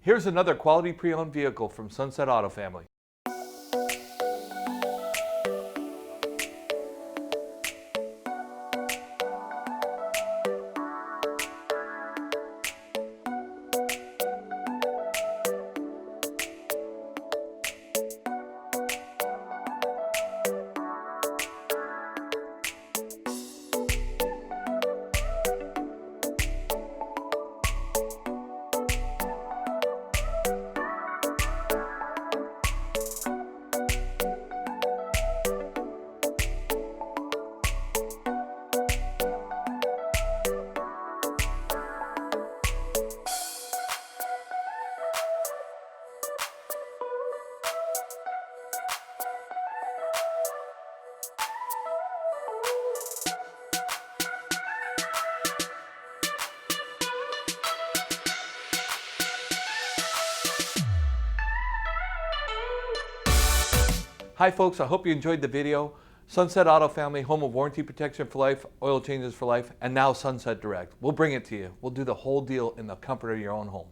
Here's another quality pre-owned vehicle from Sunset Auto Family. Hi folks, I hope you enjoyed the video. Sunset Auto Family, home of warranty protection for life, oil changes for life, and now Sunset Direct. We'll bring it to you. We'll do the whole deal in the comfort of your own home.